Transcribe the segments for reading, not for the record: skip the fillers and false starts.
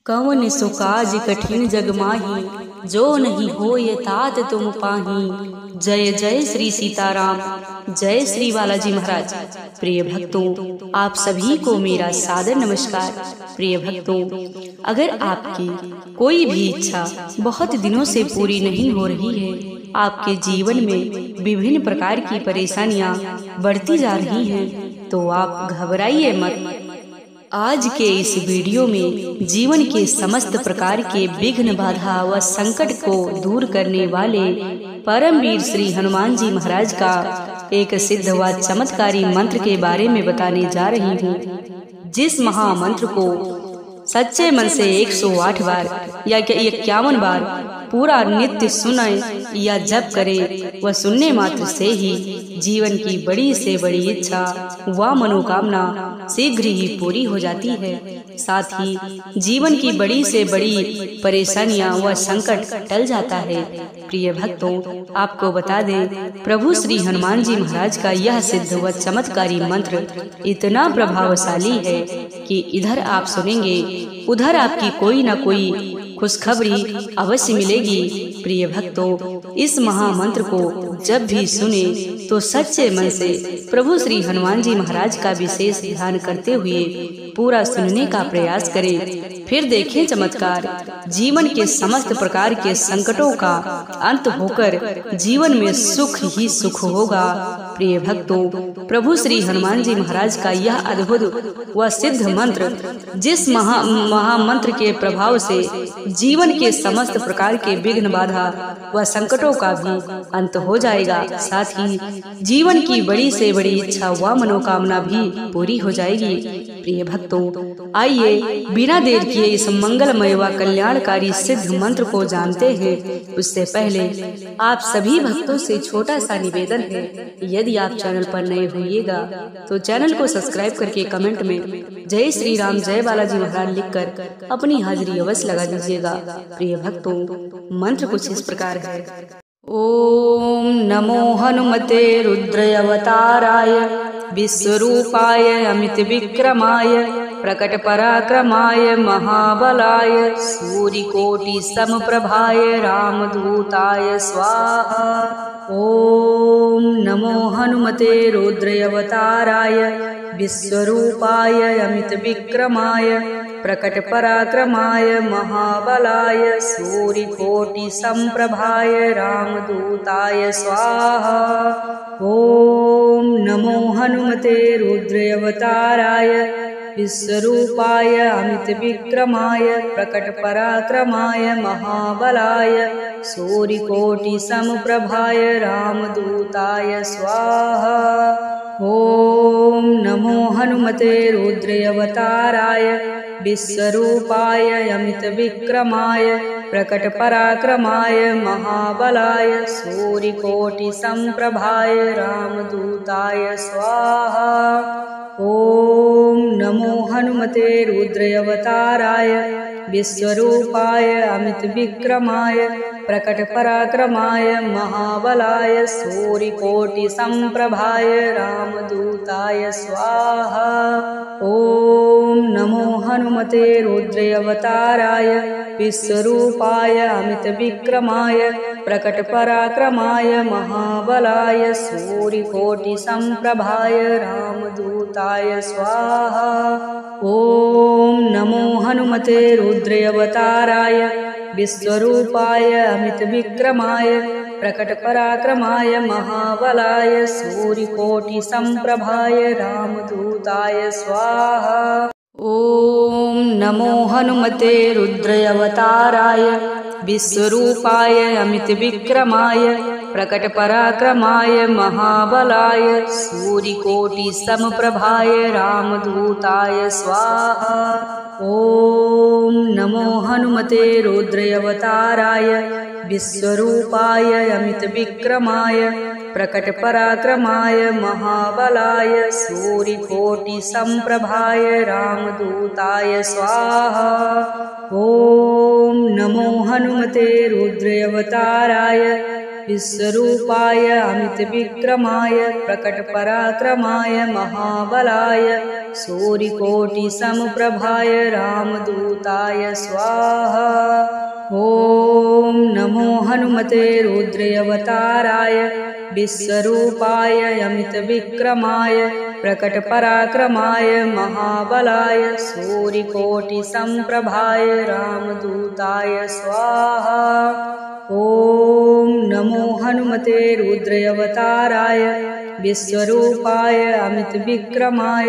कवन सो काज कठिन जग माही, जो नहीं हो ये तात तुम पाही। जय जय श्री सीताराम, जय श्री बालाजी महाराज। प्रिय भक्तों, आप सभी को मेरा सादर नमस्कार। प्रिय भक्तों, अगर आपकी कोई भी इच्छा बहुत दिनों से पूरी नहीं हो रही है, आपके जीवन में विभिन्न प्रकार की परेशानियां बढ़ती जा रही हैं, तो आप घबराइए मत। आज के इस वीडियो में जीवन के समस्त प्रकार के विघ्न, बाधा व संकट को दूर करने वाले परमवीर श्री हनुमान जी महाराज का एक सिद्ध व चमत्कारी मंत्र के बारे में बताने जा रही हूँ। जिस महामंत्र को सच्चे मन से 108 बार या 51 बार पूरा नित्य सुने या जप करे, वह सुनने मात्र से ही जीवन की बड़ी से बड़ी इच्छा व मनोकामना शीघ्र ही पूरी हो जाती है। साथ ही जीवन की बड़ी से बड़ी परेशानियां व संकट टल जाता है। प्रिय भक्तों, आपको बता दें, प्रभु श्री हनुमान जी महाराज का यह सिद्ध व चमत्कारी मंत्र इतना प्रभावशाली है कि इधर आप सुनेंगे, उधर आपकी कोई न कोई खुशखबरी अवश्य मिलेगी। प्रिय भक्तों, इस महामंत्र को जब भी सुने तो सच्चे मन से प्रभु श्री हनुमान जी महाराज का विशेष ध्यान करते हुए पूरा सुनने का प्रयास करें। फिर देखें चमत्कार। जीवन के समस्त प्रकार के संकटों का अंत होकर जीवन में सुख ही सुख होगा। प्रिय भक्तों, प्रभु श्री हनुमान जी महाराज का यह अद्भुत व सिद्ध मंत्र, जिस महामंत्र के प्रभाव से जीवन के समस्त प्रकार के विघ्न, बाधा व संकटों का भी अंत हो जाएगा, साथ ही जीवन की बड़ी से बड़ी इच्छा व मनोकामना भी पूरी हो जाएगी। प्रिय भक्तों, आइए बिना देर किए इस मंगलमय व कल्याणकारी सिद्ध मंत्र को जानते हैं। उससे पहले आप सभी भक्तों से छोटा सा निवेदन है, यदि आप चैनल पर नए होइएगा तो चैनल को सब्सक्राइब करके कमेंट में जय श्री राम, जय बालाजी महाराज लिखकर अपनी हाजिरी अवश्य लगा दीजिएगा। प्रिय भक्तों, मंत्र कुछ इस प्रकार है। ओम नमो हनुमते रुद्रावताराय, विश्वरूपाय अमित विक्रमाय, प्रकट पराक्रमाय महाबलाय, सूर्यकोटि समप्रभाय रामदूताय स्वाहा। ओम नमो हनुमते रुद्रावताराय, विश्वरूपाय अमित विक्रमाय, प्रकट पराक्रमाय महाबलाय, सूर्यकोटि समप्रभाय रामदूताय स्वाहा। ओम नमो हनुमते रुद्रावताराय, विश्वरूपाय अमित विक्रमाय, प्रकट पराक्रमाय महाबलाय, सूर्यकोटि समप्रभाय रामदूताय स्वाहा। ओम नमो हनुमते रुद्रावताराय, विश्वरूपाय अमित विक्रमाय, प्रकट पराक्रमाय महाबलाय, सूर्यकोटि समप्रभाय रामदूताय स्वाहा। ओम नमो हनुमते रुद्रावताराय, विश्वरूपाय अमित विक्रमाय, प्रकट पराक्रमाय महाबलाय, सूर्यकोटि समप्रभाय रामदूताय स्वाहा। ओम नमो हनुमते रुद्रावताराय, विश्वरूपाय अमित विक्रमाय, प्रकट पराक्रमाय महाबलाय, सूर्यकोटि समप्रभाय रामदूताय स्वाहा। ओम नमो हनुमते रुद्रावताराय, विश्वरूपाय अमित विक्रमाय, प्रकट पराक्रमाय महाबलाय, सूर्यकोटि समप्रभाय रामदूताय स्वाहा। ओम नमो हनुमते रुद्रावताराय, विश्वरूपाय अमित विक्रमाय, प्रकट पराक्रमाय महाबलाय, सूर्यकोटि समप्रभाय रामदूताय स्वाहा। ओम नमो हनुमते रुद्रावताराय, विश्वरूपाय अमित विक्रमाय, प्रकट पराक्रमाय महाबलाय, सूर्यकोटि समप्रभाय रामदूताय स्वाहा। ओम नमो हनुमते रुद्रावताराय, विश्वरूपाय अमितविक्रमाय प्रकटपराक्रमाय महाबलाय सूर्यकोटिसमप्रभाय रामदूताय स्वाहा। ॐ नमो हनुमते रुद्रावताराय विश्वरूपाय अमितविक्रमाय प्रकटपराक्रमाय महाबलाय सूर्यकोटिसमप्रभाय रामदूताय स्वाहा। ॐ नमो हनुमते रुद्रावताराय विश्वरूपाय अमितविक्रमाय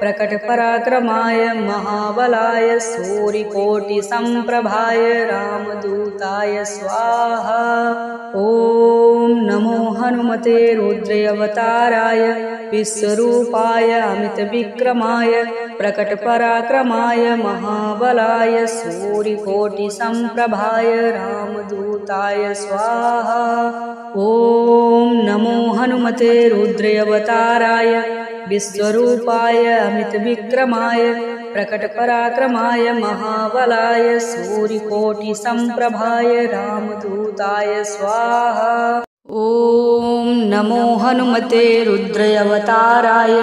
प्रकटपराक्रमाय महाबलाय सूर्यकोटिसमप्रभाय रामदूताय स्वाहा। ॐ नमो हनुमते रुद्रावताराय विश्वरूपाय अमितविक्रमाय प्रकटपराक्रमाय महाबलाय सूर्यकोटिसमप्रभाय रामदूताय स्वाहा। ॐ नमो हनुमते रुद्रावताराय विश्वरूपाय अमितविक्रमाय प्रकटपराक्रमाय महाबलाय सूर्यकोटिसमप्रभाय रामदूताय स्वाहा। ॐ नमो हनुमते रुद्रावताराय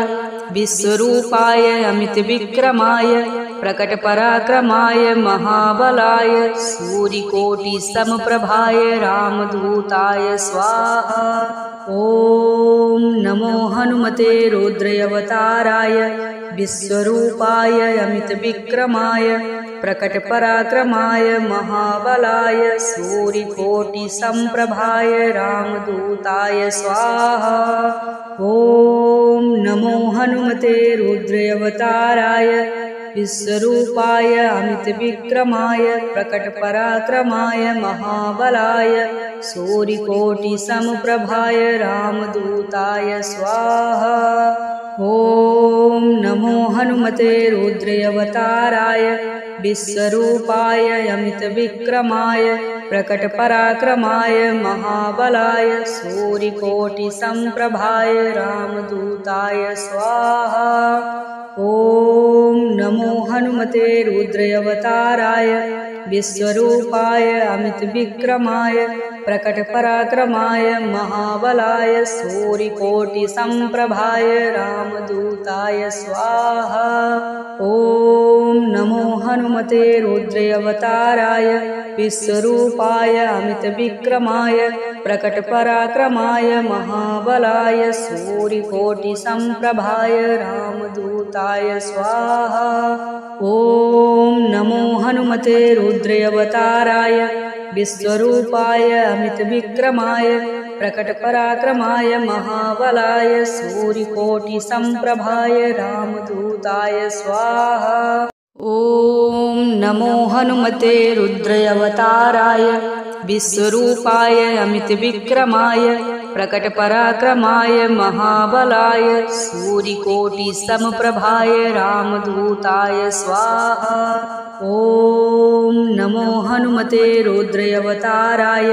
विश्वरूपाय अमितविक्रमाय प्रकटपराक्रमाय महाबलाय सूर्यकोटिसमप्रभाय रामदूताय स्वाहा। ॐ नमो हनुमते रुद्रावताराय विश्वरूपाय अमितविक्रमाय प्रकटपराक्रमाय महाबलाय सूर्यकोटिसमप्रभाय रामदूताय स्वाहा। ॐ नमो हनुमते रुद्रावताराय विश्वरूपाय अमितविक्रमाय प्रकटपराक्रमाय महाबलाय सूर्यकोटिसमप्रभाय रामदूताय स्वाहा। ॐ नमो हनुमते रुद्रावताराय विश्वरूपाय अमितविक्रमाय प्रकटपराक्रमाय महाबलाय सूर्यकोटिसमप्रभाय रामदूताय स्वाहा। ॐ नमो हनुमते रुद्रावताराय विश्वरूपाय अमितविक्रमाय प्रकटपराक्रमाय महाबलाय सूर्यकोटिसमप्रभाय रामदूताय स्वाहा। ॐ नमो हनुमते रुद्रावताराय विश्वरूपाय अमितविक्रमाय प्रकटपराक्रमाय महाबलाय सूर्यकोटिसमप्रभाय रामदूताय स्वाहा। ॐ नमो हनुमते रुद्रावताराय विश्वरूपाय अमितविक्रमाय प्रकटपराक्रमाय महाबलाय सूर्यकोटिसमप्रभाय रामदूताय स्वाहा। ॐ नमो हनुमते रुद्रावताराय विश्वरूपाय अमितविक्रमाय प्रकटपराक्रमाय महाबलाय सूर्यकोटिसमप्रभाय रामदूताय स्वाहा। ॐ नमो हनुमते रुद्रावताराय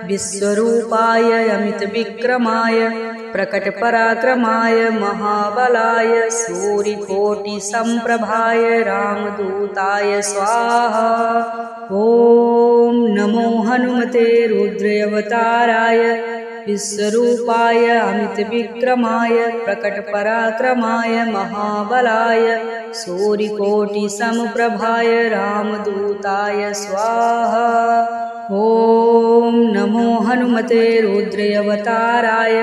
विश्वरूपाय अमितविक्रमाय प्रकटपराक्रमाय महाबलाय सूर्यकोटिसमप्रभाय रामदूताय स्वाहा। ॐ नमो हनुमते रुद्रावताराय विश्वरूपाय अमितविक्रमाय प्रकटपराक्रमाय महाबलाय सूर्यकोटिसमप्रभाय रामदूताय स्वाहा। ॐ नमो हनुमते रुद्रावताराय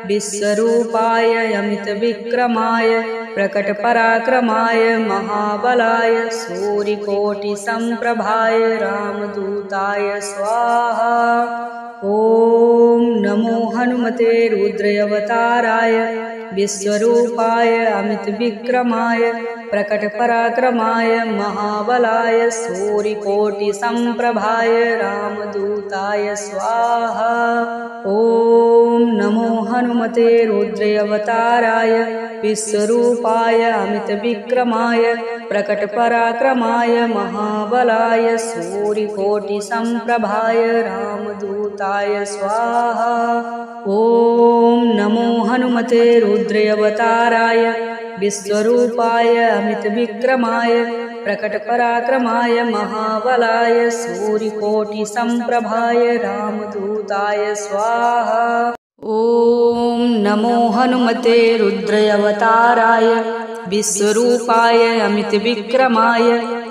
विश्वरूपाय अमितविक्रमाय प्रकटपराक्रमाय महाबलाय सूर्यकोटिसमप्रभाय रामदूताय स्वाहा। ॐ नमो हनुमते रुद्रावताराय विश्वरूपाय अमितविक्रमाय प्रकटपराक्रमाय महाबलाय सूर्यकोटिसमप्रभाय रामदूताय स्वाहा। ॐ नमो हनुमते रुद्रावताराय विश्वरूपाय अमितविक्रमाय प्रकटपराक्रमाय महाबलाय सूर्यकोटिसमप्रभाय रामदूताय स्वाहा। ॐ नमो हनुमते रुद्रावताराय विश्वरूपाय अमितविक्रमाय प्रकटपराक्रमाय महाबलाय सूर्यकोटिसम्प्रभाय रामदूताय स्वाहा। ॐ नमो हनुमते रुद्रावताराय विश्वरूपाय अमितविक्रमाय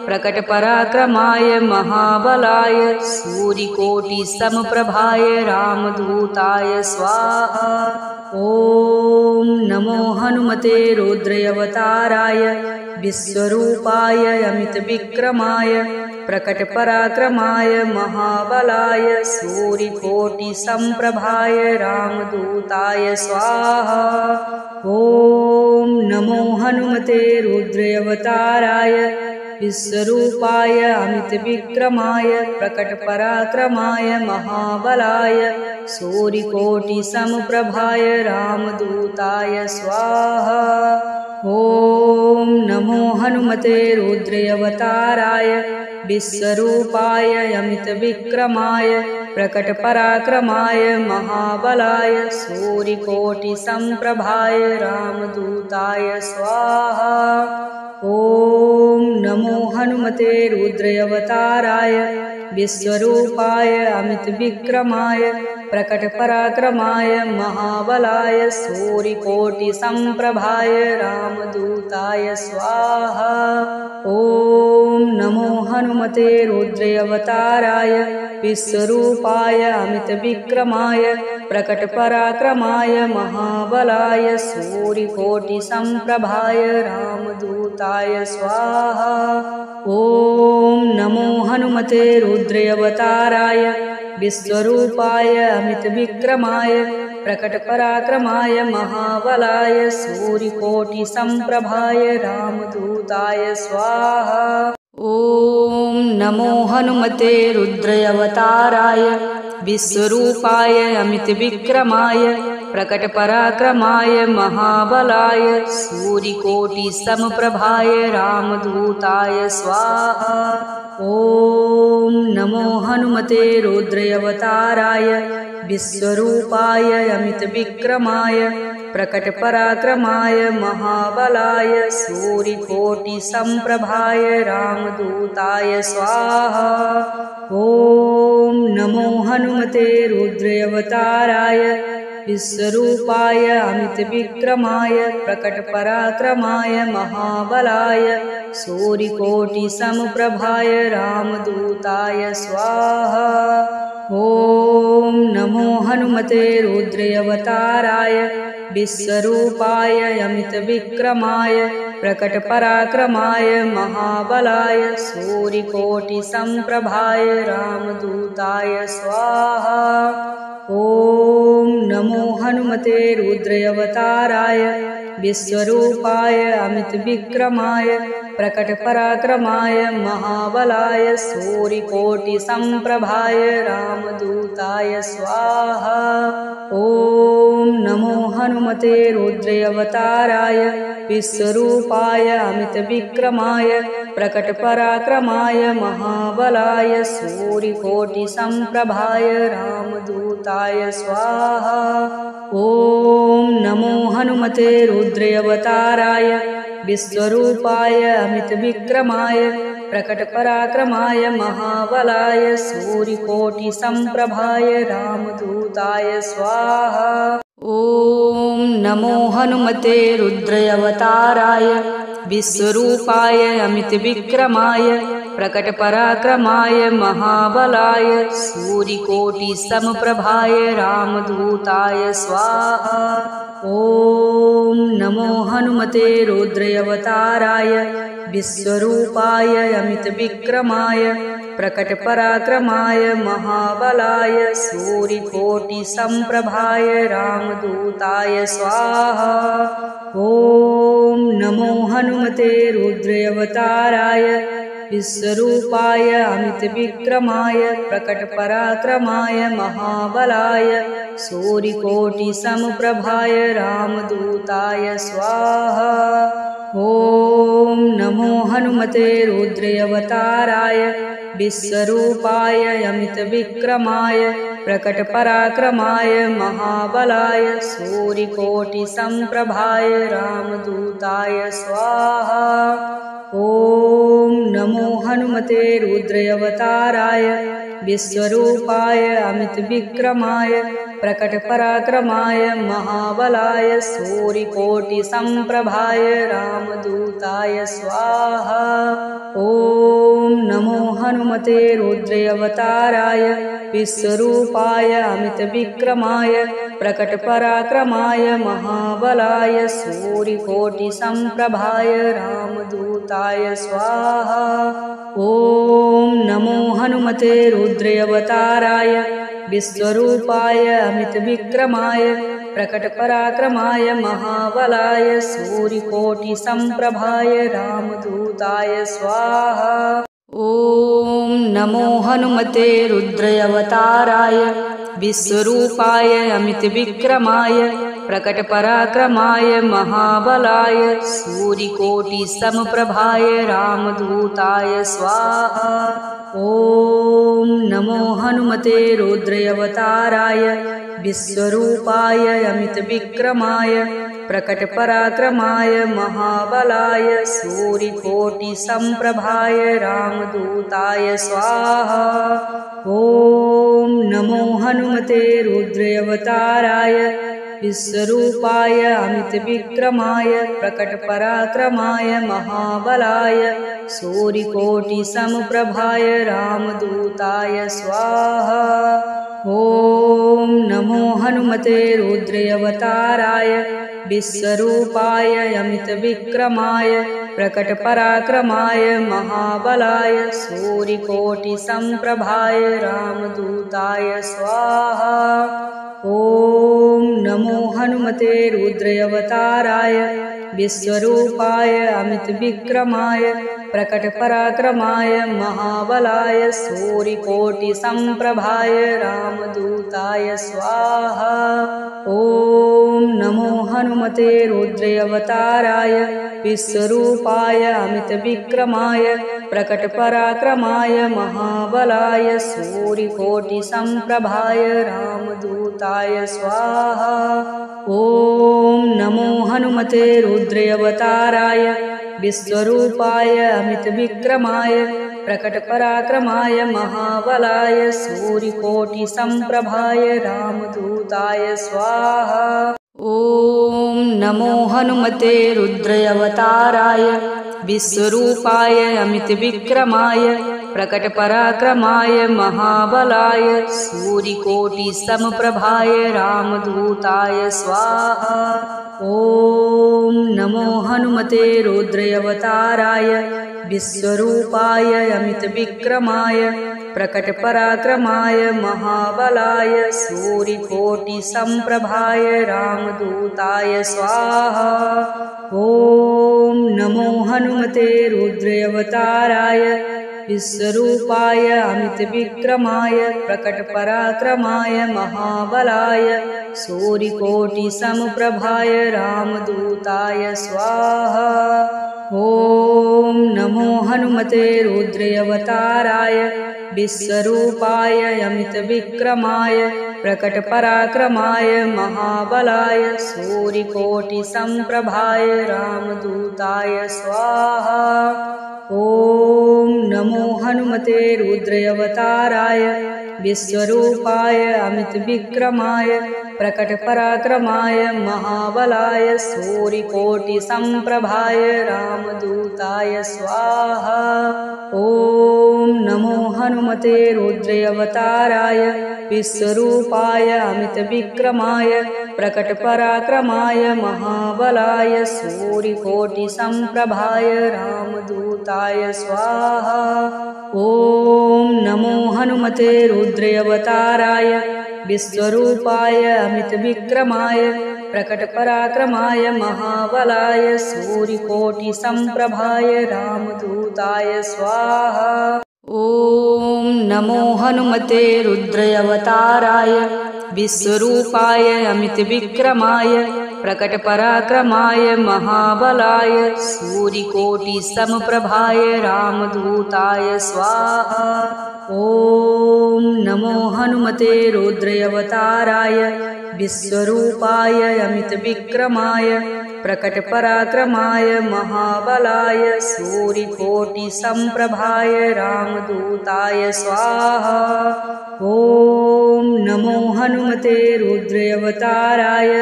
प्रकटपराक्रमाय महाबलाय सूर्यकोटिसमप्रभाय रामदूताय स्वाहा। ॐ नमो हनुमते रुद्रावताराय विश्वरूपाय अमितविक्रमाय प्रकटपराक्रमाय महाबलाय सूर्यकोटिसम्प्रभाय रामदूताय स्वाहा। ॐ नमो हनुमते रुद्रावताराय विश्वरूपाय अमितविक्रमाय प्रकटपराक्रमाय महाबलाय सूर्यकोटिसमप्रभाय रामदूताय स्वाहा। ॐ नमो हनुमते रुद्रावताराय विश्वरूपाय अमितविक्रमाय प्रकटपराक्रमाय महाबलाय सूर्यकोटिसम्प्रभाय रामदूताय स्वाहा। ॐ नमो हनुमते रुद्रावताराय विश्वरूपाय अमितविक्रमाय प्रकटपराक्रमाय महाबलाय सूर्यकोटिसम्प्रभाय रामदूताय स्वाहा। ॐ नमो हनुमते रुद्रावताराय विश्वरूपाय अमितविक्रमाय प्रकटपराक्रमाय महाबलाय सूर्यकोटिसम्प्रभाय रामदूताय स्वाहा। ॐ नमो हनुमते रुद्रावताराय विश्वरूपाय अमितविक्रमाय प्रकटपराक्रमाय महाबलाय सूर्यकोटिसम्प्रभाय रामदूताय स्वाहा। ॐ नमो हनुमते रुद्रावताराय विश्वरूपाय अमितविक्रमाय प्रकटपराक्रमाय महाबलाय सूर्यकोटिसमप्रभाय रामदूताय स्वाहा। ॐ नमो हनुमते रुद्रावताराय विश्वरूपाय अमितविक्रमाय प्रकटपराक्रमाय महाबलाय सूर्यकोटिसम्प्रभाय रामदूताय स्वाहा। ॐ नमो हनुमते रुद्रावताराय विश्वरूपाय अमितविक्रमाय प्रकटपराक्रमाय महाबलाय सूर्यकोटिसमप्रभाय रामदूताय स्वाहा। ॐ नमो हनुमते रुद्रावताराय विश्वरूपाय अमितविक्रमाय प्रकटपराक्रमाय महाबलाय सूर्यकोटिसम्प्रभाय रामदूताय स्वाहा। ॐ नमो हनुमते रुद्रावताराय विश्वरूपाय अमितविक्रमाय प्रकटपराक्रमाय महाबलाय सूर्यकोटिसम्प्रभाय रामदूताय स्वाहा। ॐ नमो हनुमते रुद्रावताराय विश्वरूपाय अमितविक्रमाय प्रकटपराक्रमाय महाबलाय सूर्यकोटिसम्प्रभाय रामदूताय स्वाहा। ॐ नमो हनुमते रुद्रावताराय विश्वरूपाय अमितविक्रमाय प्रकटपराक्रमाय महाबलाय सूर्यकोटिसम्प्रभाय रामदूताय स्वाहा। ॐ नमो हनुमते रुद्रावताराय विश्वरूपाय अमितविक्रमाय प्रकटपराक्रमाय महाबलाय सूर्यकोटिसमप्रभाय रामदूताय स्वाहा। ॐ नमो हनुमते रुद्रावताराय विश्वरूपाय अमितविक्रमाय प्रकटपराक्रमाय महाबलाय सूर्यकोटिसम्प्रभाय रामदूताय स्वाहा। ॐ नमो हनुमते रुद्रावताराय विश्वरूपाय अमितविक्रमाय प्रकटपराक्रमाय महाबलाय सूर्यकोटिसमप्रभाय रामदूताय स्वाहा। ॐ नमो हनुमते रुद्रावताराय विश्वरूपाय अमितविक्रमाय प्रकटपराक्रमाय महाबलाय सूर्यकोटिसम्प्रभाय रामदूताय स्वाहा। ॐ नमो हनुमते रुद्रावताराय विश्वरूपाय अमितविक्रमाय प्रकटपराक्रमाय महाबलाय सूर्यकोटिसम्प्रभाय रामदूताय स्वाहा। ॐ नमो हनुमते रुद्रावताराय विश्वरूपाय अमितविक्रमाय प्रकटपराक्रमाय महाबलाय सूर्यकोटिसम्प्रभाय रामदूताय स्वाहा। ॐ नमो हनुमते रुद्रावताराय विश्वरूपाय अमितविक्रमाय प्रकटपराक्रमाय महाबलाय सूर्यकोटिसम्प्रभाय रामदूताय स्वाहा। ॐ नमो हनुमते रुद्रावताराय विश्वरूपाय अमितविक्रमाय प्रकटपराक्रमाय महाबलाय सूर्यकोटिसमप्रभाय रामदूताय स्वाहा। ॐ नमो हनुमते रुद्रावताराय विश्वरूपाय अमितविक्रमाय प्रकटपराक्रमाय महाबलाय सूर्यकोटिसम्प्रभाय रामदूताय स्वाहा। ॐ नमो हनुमते रुद्रावताराय विश्वरूपाय अमितविक्रमाय प्रकटपराक्रमाय महाबलाय सूर्यकोटिसमप्रभाय रामदूताय स्वाहा। ॐ नमो हनुमते रुद्रावताराय विश्वरूपाय अमितविक्रमाय प्रकटपराक्रमाय महाबलाय सूर्यकोटिसम्प्रभाय रामदूताय स्वाहा। ॐ नमो हनुमते रुद्रावताराय विश्वरूपाय अमितविक्रमाय प्रकटपराक्रमाय महाबलाय सूर्यकोटिसम्प्रभाय रामदूताय स्वाहा। ॐ नमो हनुमते रुद्रावताराय विश्वरूपाय अमितविक्रमाय प्रकटपराक्रमाय महाबलाय सूर्यकोटिसम्प्रभाय रामदूताय स्वाहा। ॐ नमो हनुमते रुद्रावताराय विश्वरूपाय अमितविक्रमाय प्रकटपराक्रमाय महाबलाय सूर्यकोटिसम्प्रभाय रामदूताय स्वाहा। ॐ नमो हनुमते रुद्रावताराय विश्वरूपाय अमितविक्रमाय प्रकटपराक्रमाय महाबलाय सूर्यकोटिसमप्रभाय रामदूताय स्वाहा। ॐ नमो हनुमते रुद्रावताराय विश्वरूपाय अमितविक्रमाय प्रकटपराक्रमाय महाबलाय सूर्यकोटिसम्प्रभाय रामदूताय स्वाहा। ॐ नमो हनुमते रुद्रावताराय विश्वरूपाय अमितविक्रमाय प्रकटपराक्रमाय महाबलाय सूर्यकोटिसमप्रभाय रामदूताय स्वाहा। ॐ नमो हनुमते रुद्रावताराय विश्वरूपाय अमितविक्रमाय प्रकटपराक्रमाय महाबलाय सूर्यकोटिसम्प्रभाय रामदूताय स्वाहा। ॐ नमो हनुमते रुद्रावताराय विश्वरूपाय अमितविक्रमाय प्रकटपराक्रमाय महाबलाय सूर्यकोटिसम्प्रभाय रामदूताय स्वाहा। ॐ नमो हनुमते रुद्रावताराय विश्वरूपाय अमितविक्रमाय प्रकटपराक्रमाय महाबलाय सूर्यकोटिसम्प्रभाय रामदूताय स्वाहा। ॐ नमो हनुमते रुद्रावताराय विश्वरूपाय अमितविक्रमाय प्रकटपराक्रमाय महाबलाय सूर्यकोटिसम्प्रभाय रामदूताय स्वाहा। ॐ नमो हनुमते रुद्रावताराय विश्वरूपाय अमितविक्रमाय प्रकटपराक्रमाय महाबलाय सूर्यकोटिसमप्रभाय रामदूताय स्वाहा। ॐ नमो हनुमते रुद्रावताराय विश्वरूपाय अमितविक्रमाय प्रकटपराक्रमाय महाबलाय सूर्यकोटिसम्प्रभाय रामदूताय स्वाहा। ॐ नमो हनुमते रुद्रावताराय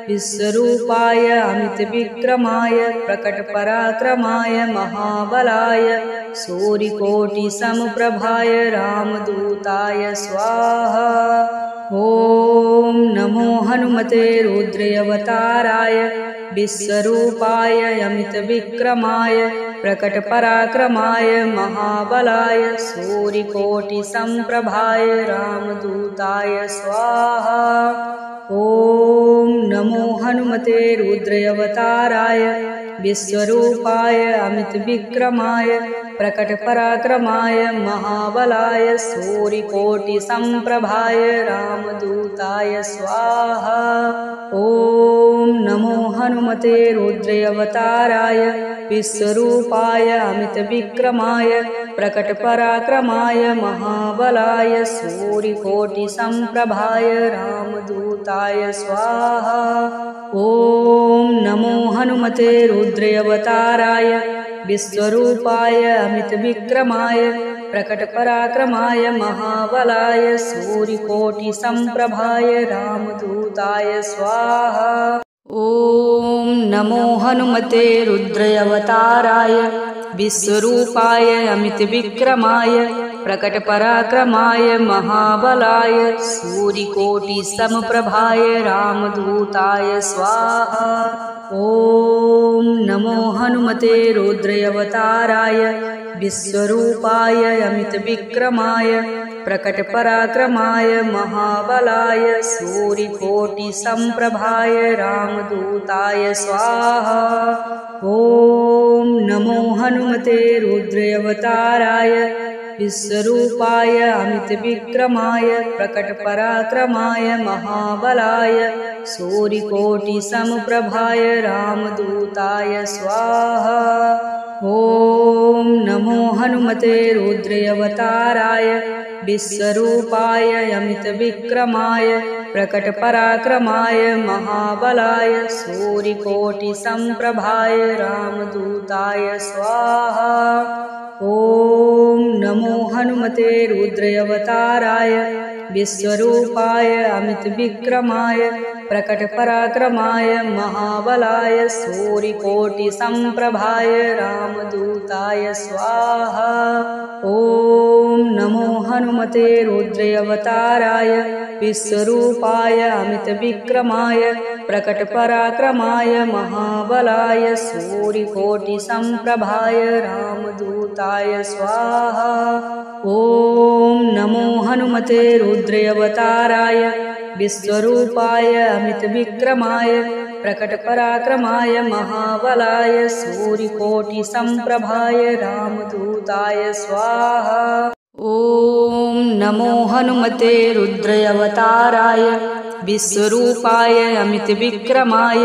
विश्वरूपाय अमितविक्रमाय प्रकटपराक्रमाय महाबलाय सूर्यकोटिसमप्रभाय रामदूताय स्वाहा। ॐ नमो हनुमते रुद्रावताराय विश्वरूपाय अमितविक्रमाय प्रकटपराक्रमाय महाबलाय सूर्यकोटिसम्प्रभाय रामदूताय स्वाहा। ॐ नमो हनुमते रुद्रावताराय विश्वरूपाय अमितविक्रमाय प्रकटपराक्रमाय महाबलाय सूर्यकोटिसम्प्रभाय रामदूताय स्वाहा। ॐ नमो हनुमते रुद्रावताराय विश्वरूपाय अमितविक्रमाय प्रकटपराक्रमाय महाबलाय सूर्यकोटिसम्प्रभाय रामदूताय स्वाहा। ॐ नमो हनुमते रुद्रावताराय विश्वरूपाय अमितविक्रमाय प्रकटपराक्रमाय महाबलाय सूर्यकोटिसम्प्रभाय रामदूताय स्वाहा। ॐ नमो हनुमते रुद्रावताराय विश्वरूपाय अमितविक्रमाय प्रकटपराक्रमाय महाबलाय सूर्यकोटिसमप्रभाय रामदूताय स्वाहा। ॐ नमो हनुमते रुद्रावताराय विश्वरूपाय अमितविक्रमाय प्रकटपराक्रमाय महाबलाय सूर्यकोटिसम्प्रभाय रामदूताय स्वाहा। ॐ नमो हनुमते रुद्रावताराय विश्वरूपाय अमितविक्रमाय प्रकटपराक्रमाय महाबलाय सूर्यकोटिसमप्रभाय रामदूताय स्वाहा। ॐ नमो हनुमते रुद्रावताराय विश्वरूपाय अमितविक्रमाय प्रकटपराक्रमाय महाबलाय सूर्यकोटिसम्प्रभाय रामदूताय स्वाहा। ॐ नमो हनुमते रुद्रावताराय विश्वरूपाय अमितविक्रमाय प्रकटपराक्रमाय महाबलाय सूर्यकोटिसम्प्रभाय रामदूताय स्वाहा। ॐ नमो हनुमते रुद्रावताराय विश्वरूपाय अमितविक्रमाय प्रकटपराक्रमाय महाबलाय सूर्यकोटिसम्प्रभाय रामदूताय स्वाहा। ॐ नमो हनुमते रुद्रावताराय विश्वरूपाय अमितविक्रमाय प्रकटपराक्रमाय महाबलाय सूर्यकोटिसम्प्रभाय रामदूताय स्वाहा। ॐ नमो हनुमते रुद्रावताराय विश्वरूपाय अमितविक्रमाय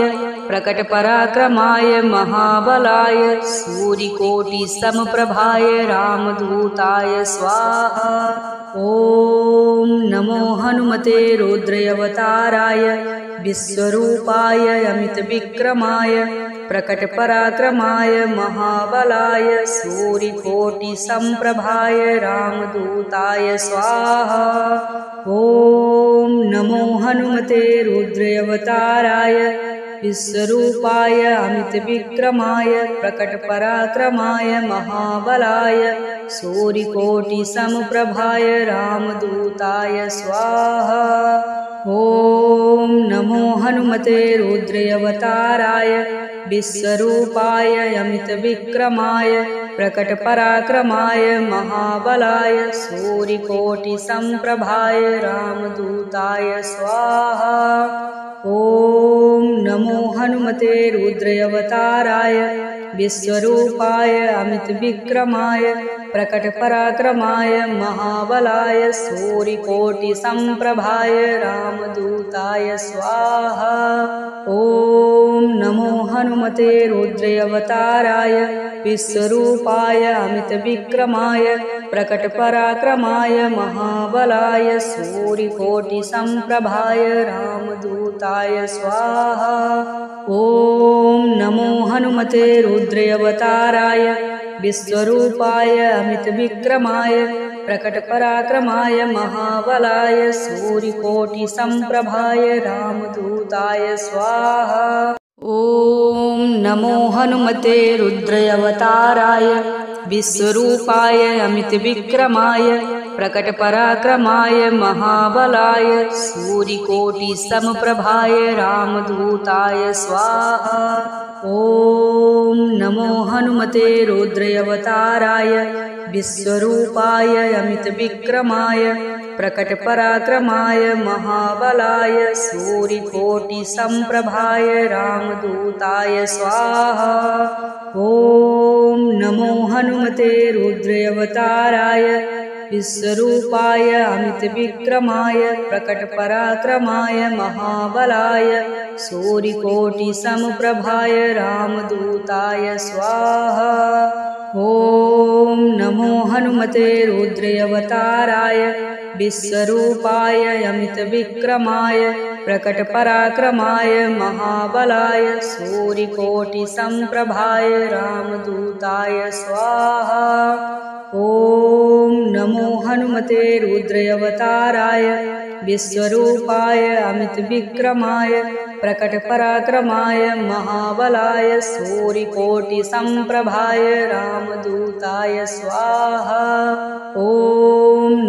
प्रकटपराक्रमाय महाबलाय सूर्यकोटिसमप्रभाय रामदूताय स्वाहा। ॐ नमो हनुमते रुद्रावताराय विश्वरूपाय अमितविक्रमाय प्रकटपराक्रमाय महाबलाय सूर्यकोटिसम्प्रभाय रामदूताय स्वाहा। ॐ नमो हनुमते रुद्रावताराय विश्वरूपाय अमितविक्रमाय प्रकटपराक्रमाय महाबलाय सूर्यकोटिसमप्रभाय रामदूताय स्वाहा। ॐ नमो हनुमते रुद्रावताराय विश्वरूपाय अमितविक्रमाय प्रकटपराक्रमाय महाबलाय सूर्यकोटिसम्प्रभाय रामदूताय स्वाहा। ॐ नमो हनुमते रुद्रावताराय विश्वरूपाय अमितविक्रमाय प्रकटपराक्रमाय महाबलाय सूर्यकोटिसम्प्रभाय रामदूताय स्वाहा। ॐ नमो हनुमते रुद्रावताराय विश्वरूपाय अमितविक्रमाय प्रकटपराक्रमाय महाबलाय सूर्यकोटिसम्प्रभाय रामदूताय रामदूताय स्वाहा। ॐ नमो हनुमते रुद्रावताराय विश्वरूपाय अमितविक्रमाय प्रकटपराक्रमाय महाबलाय सूर्यकोटिसम्प्रभाय रामदूताय स्वाहा। ॐ नमो हनुमते रुद्रावताराय विश्वरूपाय अमितविक्रमाय प्रकटपराक्रमाय महाबलाय सूर्यकोटिसमप्रभाय रामदूताय स्वाहा। ॐ नमो हनुमते रुद्रावताराय विश्वरूपाय अमितविक्रमाय प्रकटपराक्रमाय महाबलाय सूर्यकोटिसम्प्रभाय रामदूताय स्वाहा। ॐ नमो हनुमते रुद्रावताराय विश्वरूपाय अमितविक्रमाय प्रकटपराक्रमाय महाबलाय सूर्यकोटिसमप्रभाय रामदूताय स्वाहा। ॐ नमो हनुमते रुद्रावताराय विश्वरूपाय अमितविक्रमाय प्रकटपराक्रमाय महाबलाय सूर्यकोटिसम्प्रभाय रामदूताय स्वाहा। ॐ नमो हनुमते रुद्रावताराय विश्वरूपाय अमितविक्रमाय प्रकटपराक्रमाय महाबलाय सूर्यकोटिसम्प्रभाय रामदूताय स्वाहा। ॐ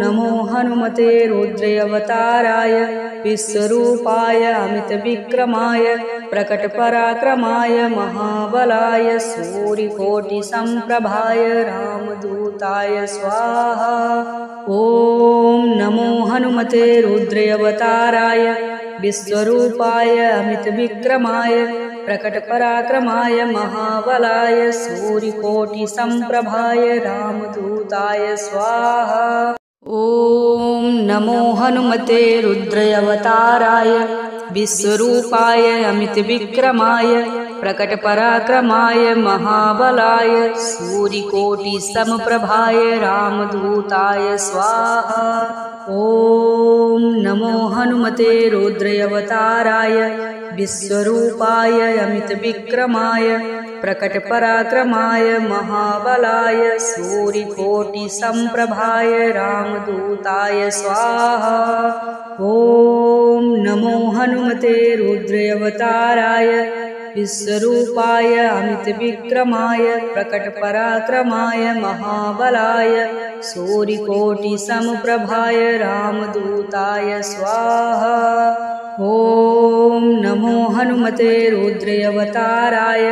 नमो हनुमते रुद्रावताराय विश्वरूपाय अमितविक्रमाय प्रकटपराक्रमाय महाबलाय सूर्यकोटिसम्प्रभाय रामदूताय स्वाहा। ॐ नमो हनुमते रुद्रावताराय विश्वरूपाय अमितविक्रमाय प्रकटपराक्रमाय महाबलाय सूर्यकोटिसम्प्रभाय रामदूताय स्वाहा। ॐ नमो हनुमते रुद्रावताराय विश्वरूपाय अमितविक्रमाय प्रकटपराक्रमाय महाबलाय सूर्यकोटिसमप्रभाय रामदूताय स्वाहा। ॐ नमो हनुमते रुद्रावताराय विश्वरूपाय अमितविक्रमाय प्रकटपराक्रमाय महाबलाय सूर्यकोटिसम्प्रभाय रामदूताय स्वाहा। ॐ नमो हनुमते रुद्रावताराय विश्वरूपाय अमितविक्रमाय प्रकटपराक्रमाय महाबलाय सूर्यकोटिसमप्रभाय रामदूताय स्वाहा। ॐ नमो हनुमते रुद्रावताराय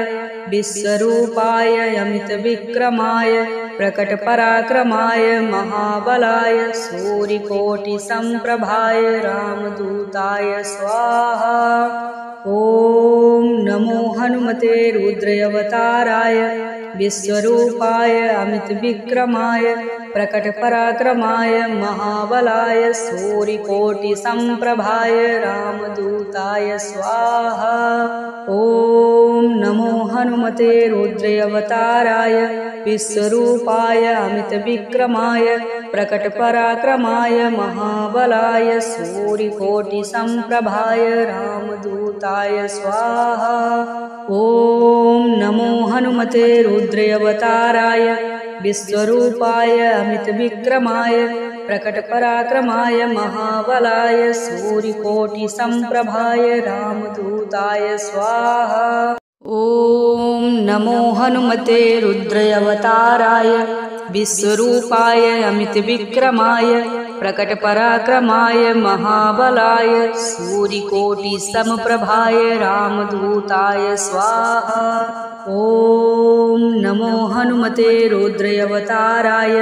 विश्वरूपाय अमितविक्रमाय प्रकटपराक्रमाय महाबलाय सूर्यकोटिसम्प्रभाय रामदूताय स्वाहा। ॐ नमो हनुमते रुद्रावताराय विश्वरूपाय अमितविक्रमाय प्रकटपराक्रमाय महाबलाय सूर्यकोटिसम्प्रभाय रामदूताय स्वाहा। ॐ नमो हनुमते रुद्रावताराय विश्वरूपाय अमितविक्रमाय प्रकटपराक्रमाय महाबलाय सूर्यकोटिसम्प्रभाय रामदूताय स्वाहा। ॐ नमो हनुमते रुद्रावताराय विश्वरूपाय अमितविक्रमाय प्रकटपराक्रमाय महाबलाय सूर्यकोटिसम्प्रभाय रामदूताय स्वाहा। ॐ नमो हनुमते रुद्रावताराय विश्वरूपाय अमितविक्रमाय प्रकटपराक्रमाय महाबलाय सूर्यकोटिसमप्रभाय रामदूताय स्वाहा। ॐ नमो हनुमते रुद्रावताराय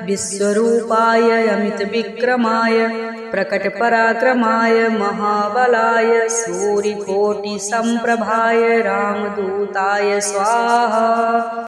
विश्वरूपाय अमितविक्रमाय प्रकटपराक्रमाय महाबलाय सूर्यकोटिसम्प्रभाय रामदूताय स्वाहा।